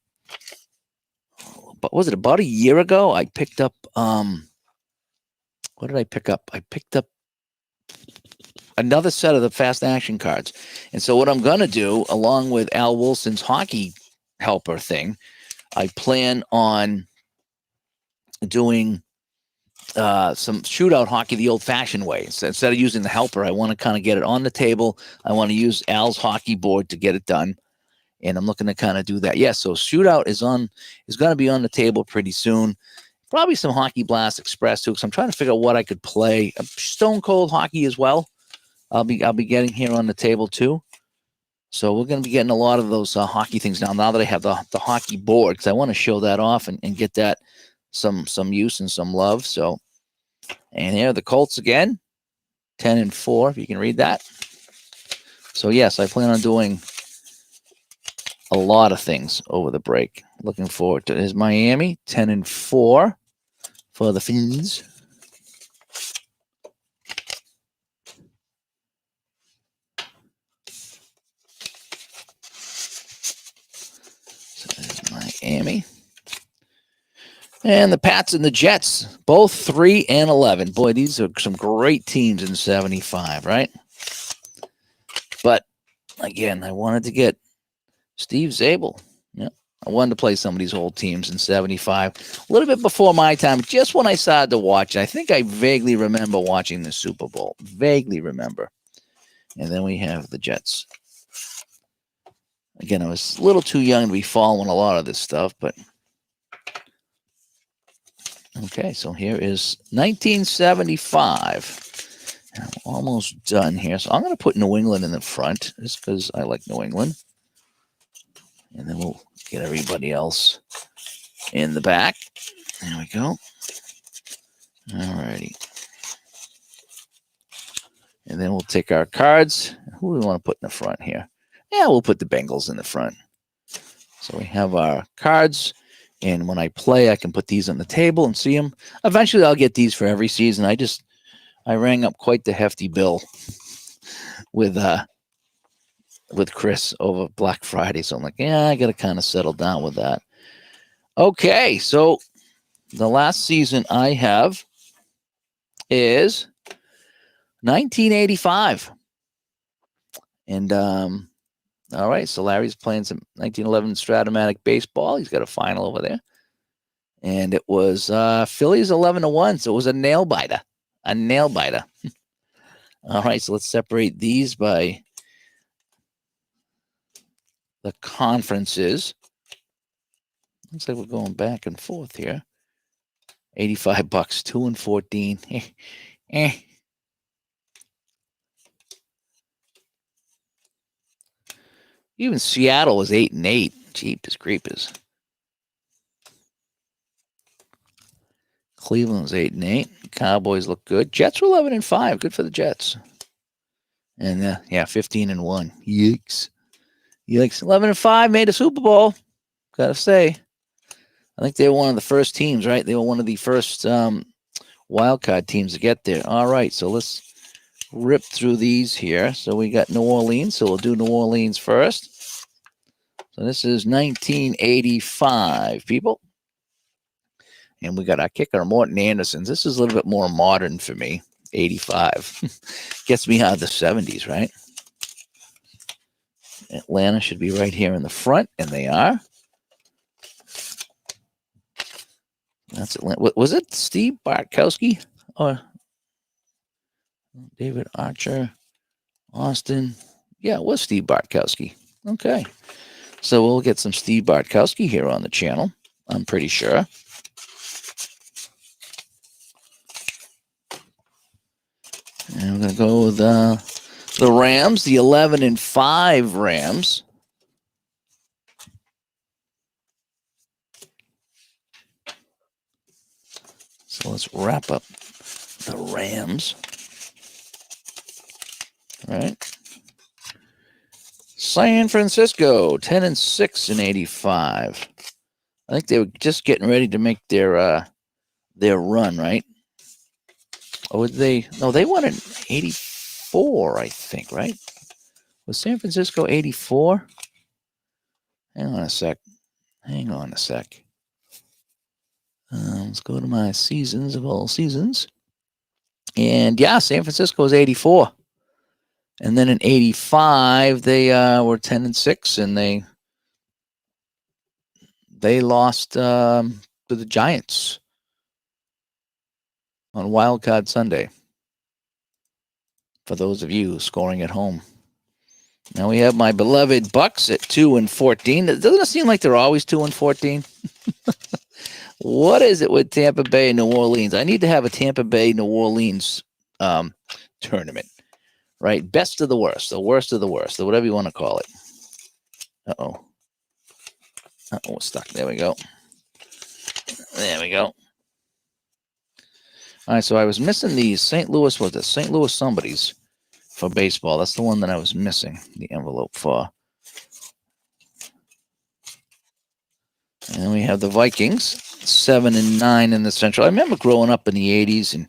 was it about a year ago? I picked up what did I pick up? I picked up another set of the fast action cards. And so what I'm gonna do, along with Al Wilson's hockey helper thing, I plan on doing some shootout hockey the old-fashioned way. So instead of using the helper, I want to kind of get it on the table. I want to use Al's hockey board to get it done, and I'm looking to kind of do that. Yes, so shootout is going to be on the table pretty soon. Probably some Hockey Blast Express too, because I'm trying to figure out what I could play. Stone Cold Hockey as well. I'll be getting here on the table too. So we're going to be getting a lot of those hockey things now that I have the hockey board, because I want to show that off and get that some use and some love. So, and here are the Colts again, 10-4, if you can read that. So yes, I plan on doing a lot of things over the break. Looking forward to it. Is Miami 10-4 for the Fins. So there's Miami. And the Pats and the Jets, both 3-11. Boy, these are some great teams in 75, right? But again, I wanted to get Steve Zabel. Yeah, I wanted to play some of these old teams in 75. A little bit before my time, just when I started to watch it. I think I vaguely remember watching the Super Bowl. Vaguely remember. And then we have the Jets. Again, I was a little too young to be following a lot of this stuff, but okay, so here is 1975. I'm almost done here. So I'm going to put New England in the front, just because I like New England. And then we'll get everybody else in the back. There we go. All righty. And then we'll take our cards. Who do we want to put in the front here? Yeah, we'll put the Bengals in the front. So we have our cards. And when I play, I can put these on the table and see them. Eventually, I'll get these for every season. I rang up quite the hefty bill with Chris over Black Friday. So I'm like, yeah, I got to kind of settle down with that. Okay, so the last season I have is 1985. And all right, so Larry's playing some 1911 Stratomatic baseball. He's got a final over there. And it was Phillies 11-1, so it was a nail biter. A nail biter. All right, so let's separate these by the conferences. Looks like we're going back and forth here. $85, 2-14. Even Seattle was 8-8. Cheap as creepers. Cleveland was 8-8. Cowboys look good. Jets were 11-5. Good for the Jets. And 15-1. Yikes. 11-5 made a Super Bowl. Gotta say. I think they were one of the first teams, right? They were one of the first wildcard teams to get there. All right, so let's rip through these here. So we got New Orleans, so we'll do New Orleans first. So this is 1985, people. And we got our kicker, Morton Anderson. This is a little bit more modern for me. 85. Gets me out of the 70s, right? Atlanta should be right here in the front, and they are. That's Atlanta. Was it Steve Bartkowski or David Archer, Austin? Yeah, it was Steve Bartkowski. Okay. So we'll get some Steve Bartkowski here on the channel, I'm pretty sure. And we're going to go with the Rams, the 11-5 Rams. So let's wrap up the Rams. All right. San Francisco, 10-6 in 85. I think they were just getting ready to make their run, right? Oh, they? No, they won in 84, I think, right? Was San Francisco 84? Hang on a sec. Let's go to my seasons of all seasons. And yeah, San Francisco was 84. And then in 85, they were 10-6, and they lost to the Giants on Wild Card Sunday. For those of you scoring at home. Now we have my beloved Bucks at 2-14. Doesn't it seem like they're always 2-14? What is it with Tampa Bay and New Orleans? I need to have a Tampa Bay New Orleans tournament, right? Best of the worst of the worst, or whatever you want to call it. Uh-oh, it's stuck. There we go. All right, so I was missing these St. Louis somebodies for baseball. That's the one that I was missing the envelope for. And we have the Vikings, 7-9 in the Central. I remember growing up in the 80s, and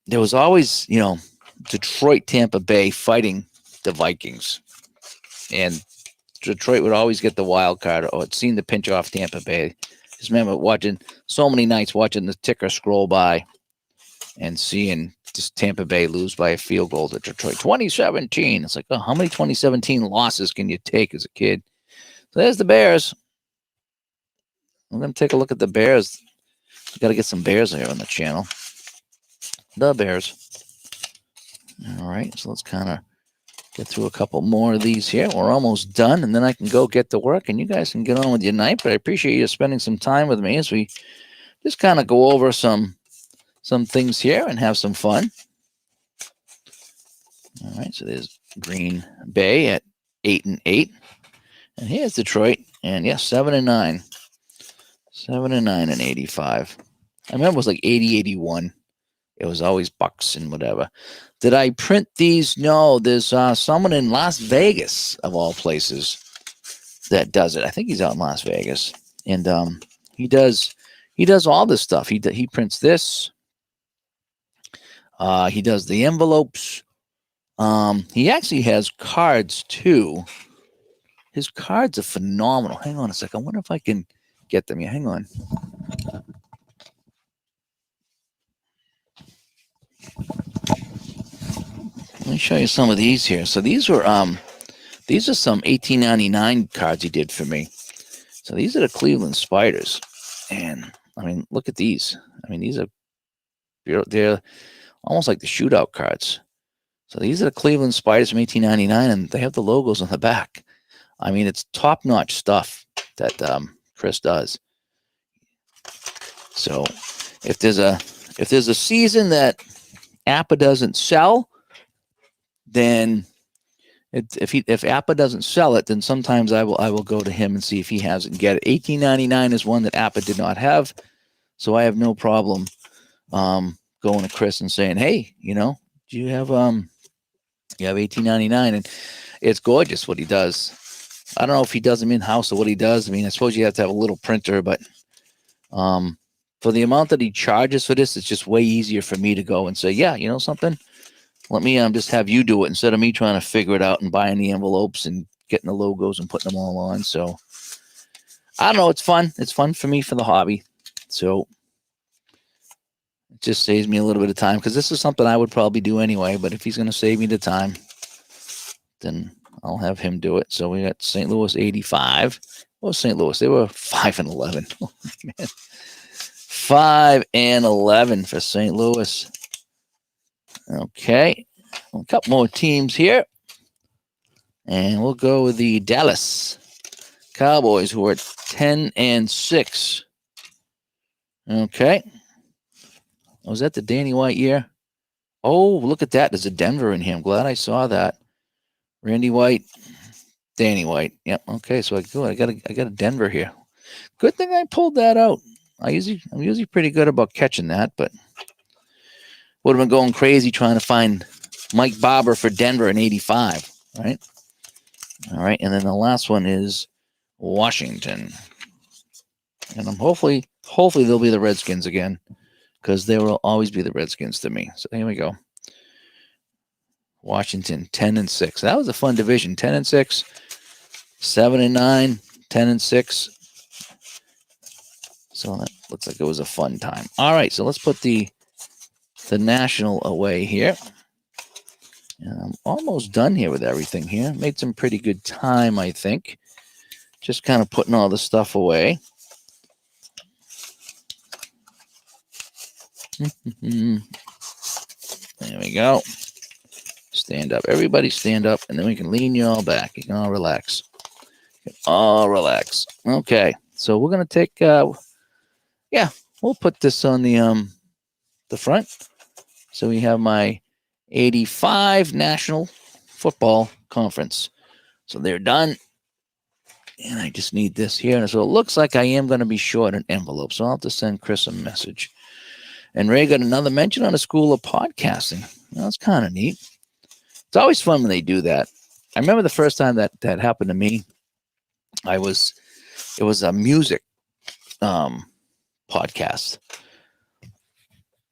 there was always, Detroit, Tampa Bay fighting the Vikings. And Detroit would always get the wild card, or it seemed to pinch off Tampa Bay. Just remember so many nights watching the ticker scroll by and seeing just Tampa Bay lose by a field goal to Detroit. 2017. It's like, oh, how many 2017 losses can you take as a kid? So there's the Bears. I'm going to take a look at the Bears. Got to get some Bears here on the channel. The Bears. All right, so let's kind of get through a couple more of these here. We're almost done, and then I can go get to work, and you guys can get on with your night. But I appreciate you spending some time with me as we just kind of go over some things here and have some fun. All right, so there's Green Bay at 8-8. And here's Detroit, and yes, 7-9. 7-9 in 85. I remember it was like 80-81. It was always Bucks and whatever. Did I print these? No, there's someone in Las Vegas, of all places, that does it. I think he's out in Las Vegas. And he does all this stuff. He prints this. He does the envelopes. He actually has cards, too. His cards are phenomenal. Hang on a second. I wonder if I can get them here. Hang on. Let me show you some of these here. So these are some 1899 cards he did for me. So these are the Cleveland Spiders. And I mean, look at these. I mean, they're almost like the shootout cards. So these are the Cleveland Spiders from 1899, and they have the logos on the back. I mean, it's top-notch stuff that Chris does. So if there's a season that Appa doesn't sell, then if Appa doesn't sell it, then sometimes I will go to him and see if he has it and get it. 1899 is one that Appa did not have, so I have no problem going to Chris and saying, "Hey, do you have 1899?" And it's gorgeous what he does. I don't know if he does them in house or what he does. I mean, I suppose you have to have a little printer, but for the amount that he charges for this, it's just way easier for me to go and say, "Yeah, something. Let me just have you do it instead of me trying to figure it out and buying the envelopes and getting the logos and putting them all on." So I don't know. It's fun. It's fun for me for the hobby. So it just saves me a little bit of time because this is something I would probably do anyway. But if he's going to save me the time, then I'll have him do it. So we got St. Louis 85. What was St. Louis? They were 5-11. Oh, man. 5-11 for St. Louis. Okay. A couple more teams here. And we'll go with the Dallas Cowboys, who are 10-6. Okay. Was that the Danny White year? Oh, look at that. There's a Denver in here. I'm glad I saw that. Randy White, Danny White. Yep. Okay. So I got a Denver here. Good thing I pulled that out. I'm usually pretty good about catching that, but would have been going crazy trying to find Mike Barber for Denver in 85. Right. All right. And then the last one is Washington. And I'm hopefully they'll be the Redskins again, because they will always be the Redskins to me. So here we go. Washington 10-6. That was a fun division. 10-6, 7-9, 10-6. So that looks like it was a fun time. All right, so let's put the National away here. And I'm almost done here with everything here. Made some pretty good time, I think. Just kind of putting all the stuff away. There we go. Stand up. Everybody stand up, and then we can lean you all back. You can all relax. Okay. So we're going to take, we'll put this on the front. So we have my 85 National Football Conference. So they're done. And I just need this here. So it looks like I am going to be short an envelope. So I'll have to send Chris a message. And Ray got another mention on the School of Podcasting. Well, that's kind of neat. It's always fun when they do that. I remember the first time that happened to me. It was a music podcast.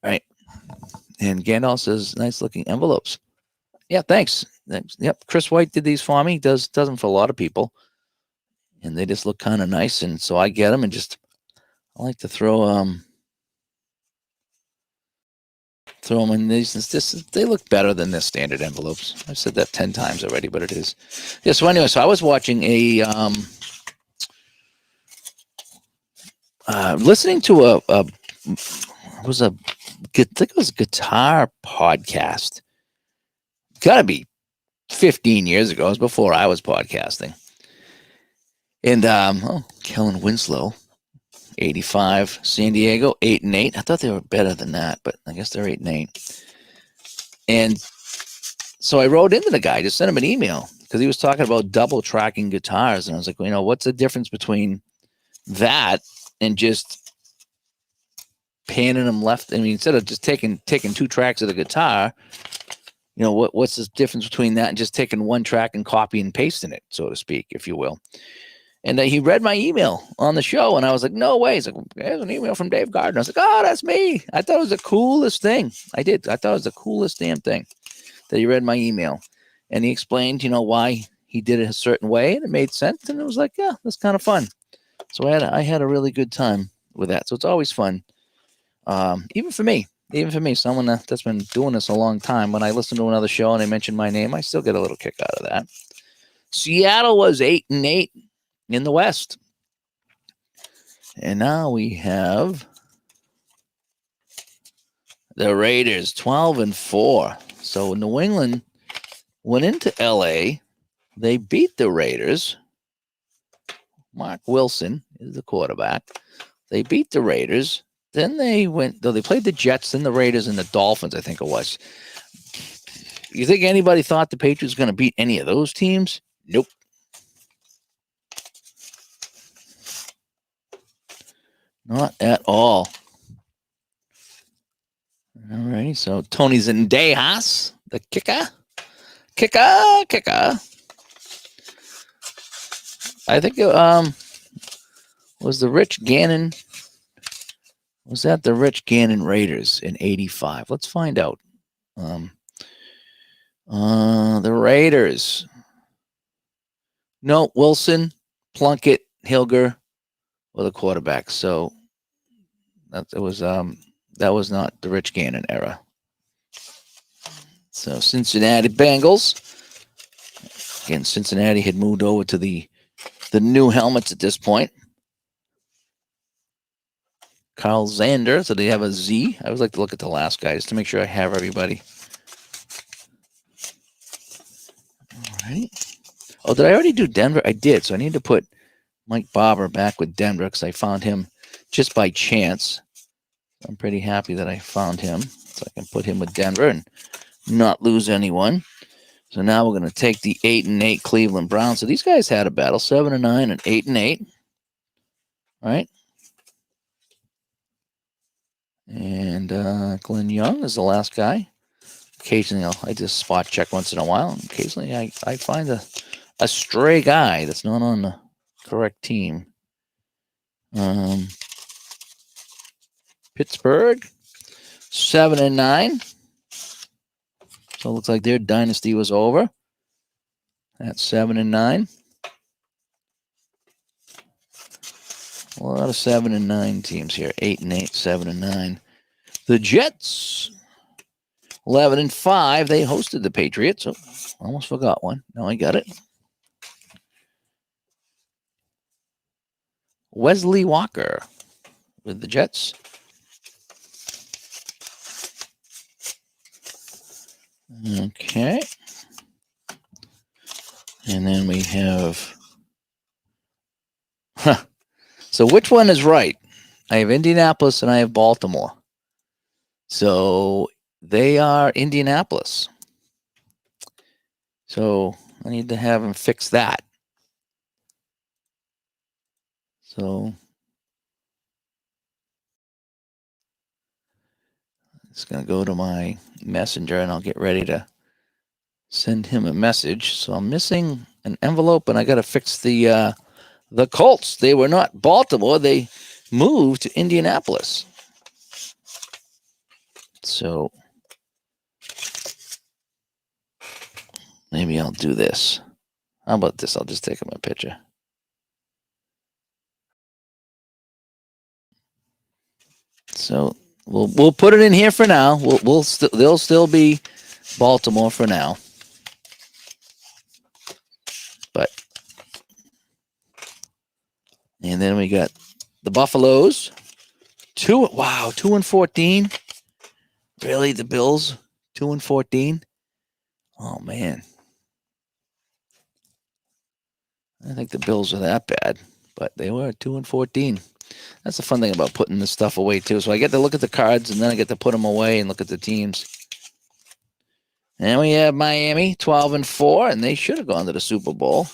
Right. And Gandalf says, nice looking envelopes. Yeah, thanks. Yep. Chris White did these for me. He does them for a lot of people. And they just look kind of nice. And so I get them and I like to throw them in these. They look better than their standard envelopes. I've said that 10 times already, but it is. Yeah, so anyway, I was watching listening to I think it was a guitar podcast. Gotta be 15 years ago. It was before I was podcasting. And Kellen Winslow, 85, San Diego, 8-8. I thought they were better than that, but I guess they're 8-8. And so I wrote into the guy, just sent him an email, because he was talking about double tracking guitars. And I was like, what's the difference between that and just panning them left? I mean, instead of just taking 2 tracks of the guitar, what's the difference between that and just taking 1 track and copy and pasting it, so to speak, if you will? And he read my email on the show, and I was like, no way. He's like, there's an email from Dave Gardner. I was like, oh, that's me. I thought it was the coolest thing. I thought it was the coolest damn thing that he read my email. And he explained, why he did it a certain way, and it made sense. And it was like, yeah, that's kind of fun. So I had a really good time with that. So it's always fun. Even for me, someone that's been doing this a long time. When I listen to another show and they mention my name, I still get a little kick out of that. Seattle was 8-8 in the West. And now we have the Raiders 12-4. So New England went into LA. They beat the Raiders. Mark Wilson is the quarterback. They beat the Raiders. Then they played the Jets, then the Raiders, and the Dolphins, I think it was. You think anybody thought the Patriots were going to beat any of those teams? Nope. Not at all. All right, so Tony Zendejas, the kicker. I think it was the Rich Gannon. Was that the Rich Gannon Raiders in 85? Let's find out. The Raiders. No, Wilson, Plunkett, Hilger were the quarterbacks. So that was not the Rich Gannon era. So Cincinnati Bengals Again, Cincinnati had moved over to the new helmets at this point. Carl Zander, so they have a Z. I always like to look at the last guy just to make sure I have everybody. All right. Oh, did I already do Denver? I did. So I need to put Mike Barber back with Denver because I found him just by chance. I'm pretty happy that I found him, so I can put him with Denver and not lose anyone. So now we're going to take the 8-8 Cleveland Browns. So these guys had a battle, 7-9 and 8-8. All right. And Glenn Young is the last guy. Occasionally, I just spot check once in a while. And occasionally, I find a stray guy that's not on the correct team. Pittsburgh, 7-9. So it looks like their dynasty was over. That's 7-9. A lot of 7-9 teams here. 8-8, 7-9. The Jets, 11-5. They hosted the Patriots. Oh, almost forgot one. Now I got it. Wesley Walker with the Jets. Okay. And then we have... So which one is right? I have Indianapolis and I have Baltimore. So they are Indianapolis. So I need to have him fix that. So it's going to go to my messenger and I'll get ready to send him a message. So I'm missing an envelope and I got to fix the Colts. They were not Baltimore. They moved to Indianapolis. So maybe I'll do this. How about this? I'll just take him a picture. So we'll put it in here for now. They'll still be Baltimore for now. But and then we got the Buffaloes. 2-14. Really, the Bills 2-14. Oh man, I think the Bills are that bad, but they were 2-14. That's the fun thing about putting this stuff away too. So I get to look at the cards and then I get to put them away and look at the teams. And we have Miami 12-4, and they should have gone to the Super Bowl.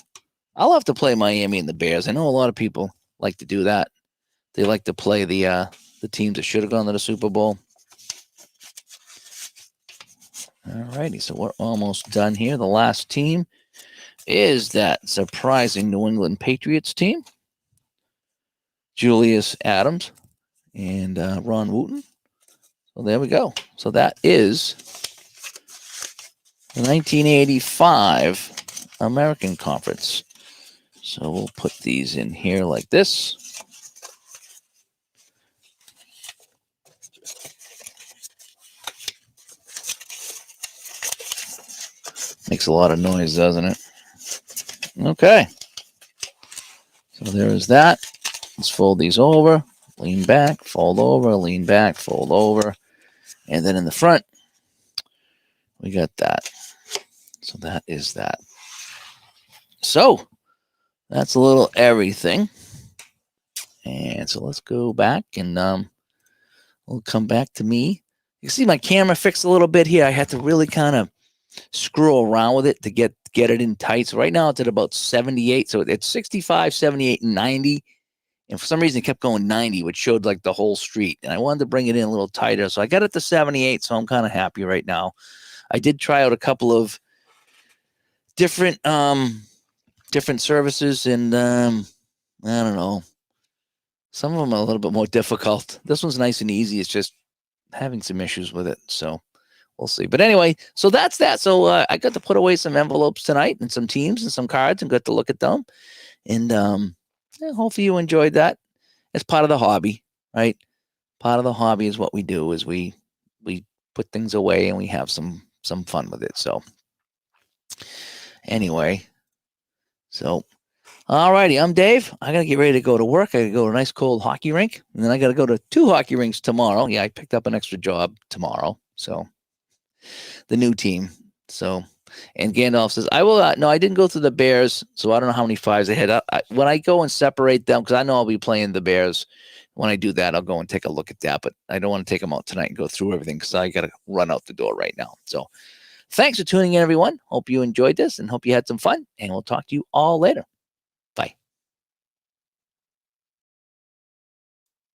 I'll have to play Miami and the Bears. I know a lot of people like to do that. They like to play the teams that should have gone to the Super Bowl. All righty, so we're almost done here. The last team is that surprising New England Patriots team. Julius Adams and Ron Wooten. So there we go. So that is the 1985 American Conference. So we'll put these in here like this. Makes a lot of noise, doesn't it? Okay. So there is that. Let's fold these over, lean back, fold over, lean back, fold over. And then in the front, we got that. So that is that. So that's a little everything. And so let's go back and we'll come back to me. You see my camera fixed a little bit here. I had to really kind of screw around with it to get it in tight. So right now it's at about 78. So it's 65, 78, and 90. And for some reason it kept going 90, which showed like the whole street. And I wanted to bring it in a little tighter. So I got it to 78. So I'm kind of happy right now. I did try out a couple of different services, and I don't know. Some of them are a little bit more difficult. This one's nice and easy. It's just having some issues with it. So we'll see. But anyway, so that's that. So I got to put away some envelopes tonight and some teams and some cards and got to look at them. And hopefully you enjoyed that. It's part of the hobby, right? Part of the hobby is what we do is we put things away and we have some fun with it. So anyway, So, all righty, I'm Dave. I got to get ready to go to work. I got to go to a nice cold hockey rink, and then I got to go to 2 hockey rinks tomorrow. Yeah, I picked up an extra job tomorrow. So, the new team. So, and Gandalf says, I will, no, I didn't go through the Bears, so I don't know how many 5s they had. When I go and separate them, because I know I'll be playing the Bears, when I do that, I'll go and take a look at that, but I don't want to take them out tonight and go through everything because I got to run out the door right now. So, thanks for tuning in, everyone. Hope you enjoyed this and hope you had some fun, and we'll talk to you all later.